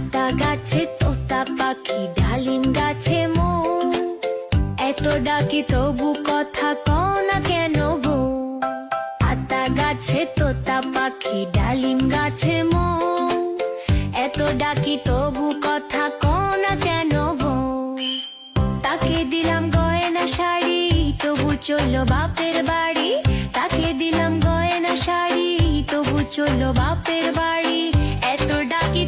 আতা গাছে তোতা পাখি, ডালিম গাছে মৌ, এত ডাকি তবু কথা কও না কেন বউ। আতা গাছে তোতা পাখি, ডালিম গাছে মৌ, এত ডাকি তবু কথা কও না কেন বউ। তাকে দিলাম গয়না শাড়ি, তবু চললো বাপের বাড়ি। তাকে দিলাম গয়না শাড়ি, তবু চললো বাপের বাড়ি। এত ডাকি